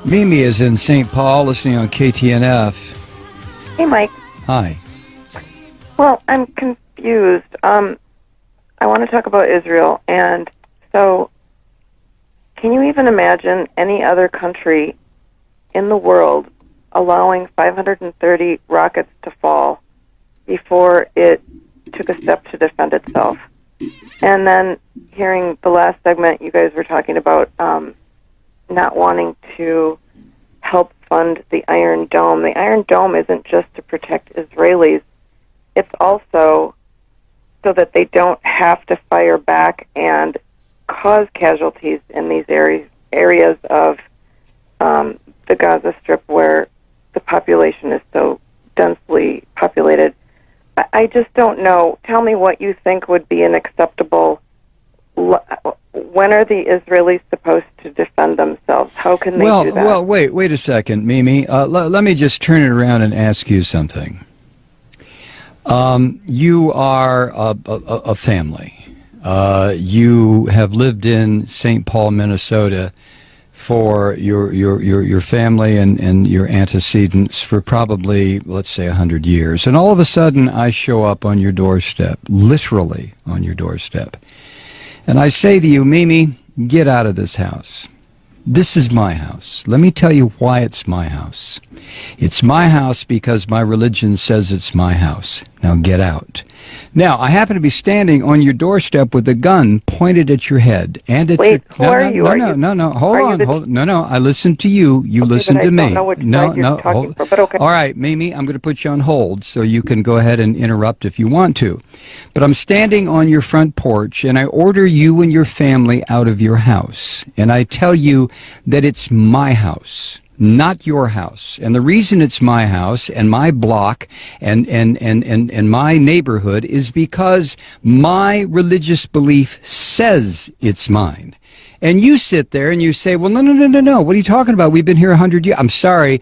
Mimi is in St. Paul listening on KTNF. Hey, Mike. Hi. Well, I'm confused. I want to talk about Israel. And so, can you even imagine any other country in the world allowing 530 rockets to fall before it took a step to defend itself? And then hearing the last segment, you guys were talking about not wanting to help fund the Iron Dome. The Iron Dome isn't just to protect Israelis. It's also so that they don't have to fire back and cause casualties in these areas of the Gaza Strip where the population is so densely populated. I just don't know. Tell me what you think would be an acceptable... When are the Israelis supposed to defend themselves? How can they do that? Well, wait a second, Mimi. Let me just turn it around and ask you something. You are a family. You have lived in St. Paul, Minnesota for your family and your antecedents for probably, let's say, 100 years. And all of a sudden, I show up on your doorstep, literally on your doorstep. And I say to you, Mimi, get out of this house. This is my house. Let me tell you why it's my house. It's my house because my religion says it's my house. Now get out. Now, I happen to be standing on your doorstep with a gun pointed at your head and at Wait, your... who are you? No, hold on. No, I listen to you. You listen to me. I don't know which side you're talking for, but okay. All right, Mimi, I'm going to put you on hold so you can go ahead and interrupt if you want to. But I'm standing on your front porch, and I order you and your family out of your house. And I tell you that it's my house, not your house. And the reason it's my house and my block and my neighborhood is because my religious belief says it's mine. And you sit there and you say, well, no. What are you talking about? We've been here 100 years. I'm sorry.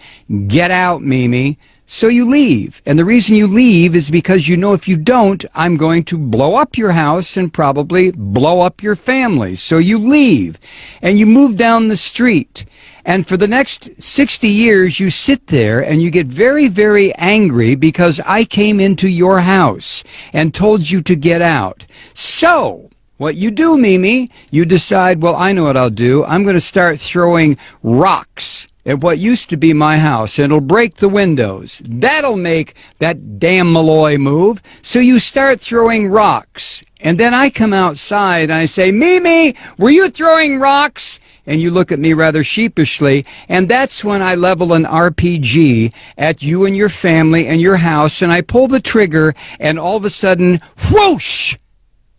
Get out, Mimi. So you leave. And the reason you leave is because you know if you don't, I'm going to blow up your house and probably blow up your family. So you leave. And you move down the street. And for the next 60 years, you sit there and you get very, very angry because I came into your house and told you to get out. So what you do, Mimi, you decide, well, I know what I'll do. I'm going to start throwing rocks at what used to be my house, and it'll break the windows. That'll make that damn Malloy move. So you start throwing rocks. And then I come outside and I say, Mimi, were you throwing rocks? And you look at me rather sheepishly, and that's when I level an RPG at you and your family and your house, and I pull the trigger, and all of a sudden, whoosh,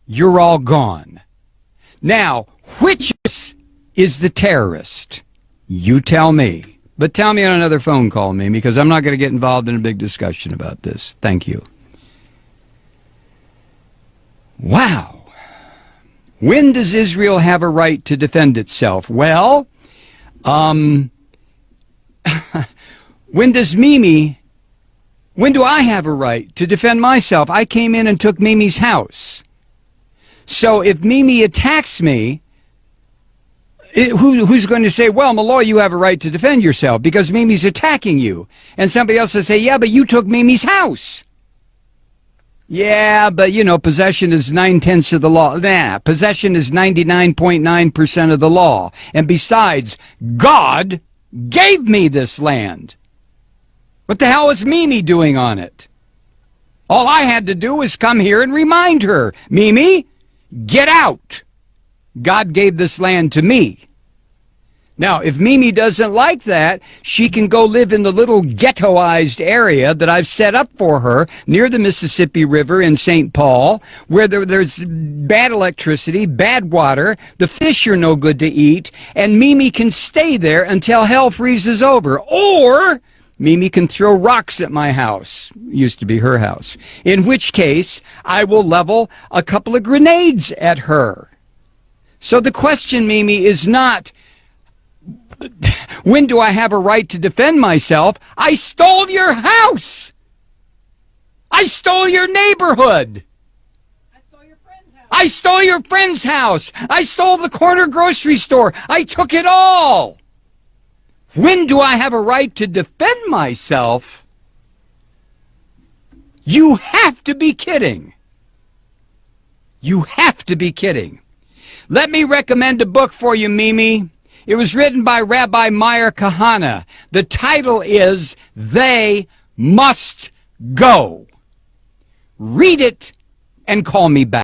you're all gone. Now, which is the terrorist? You tell me. But tell me on another phone call, Mimi, because I'm not going to get involved in a big discussion about this. Thank you. Wow. When does Israel have a right to defend itself? Well, when do I have a right to defend myself? I came in and took Mimi's house. So if Mimi attacks me, who's going to say, well, Malloy, you have a right to defend yourself because Mimi's attacking you? And somebody else will say, yeah, but you took Mimi's house. Yeah, but, you know, possession is 9/10 of the law. Nah, possession is 99.9% of the law. And besides, God gave me this land. What the hell is Mimi doing on it? All I had to do was come here and remind her, Mimi, get out. God gave this land to me. Now, if Mimi doesn't like that, she can go live in the little ghettoized area that I've set up for her near the Mississippi River in St. Paul, where there's bad electricity, bad water, the fish are no good to eat, and Mimi can stay there until hell freezes over. Or Mimi can throw rocks at my house. Used to be her house. In which case, I will level a couple of grenades at her. So the question, Mimi, is not, when do I have a right to defend myself? I stole your house. I stole your neighborhood. I stole your friend's house. I stole your friend's house. I stole the corner grocery store. I took it all. When do I have a right to defend myself? You have to be kidding. You have to be kidding. Let me recommend a book for you, Mimi. It was written by Rabbi Meir Kahana. The title is They Must Go. Read it and call me back.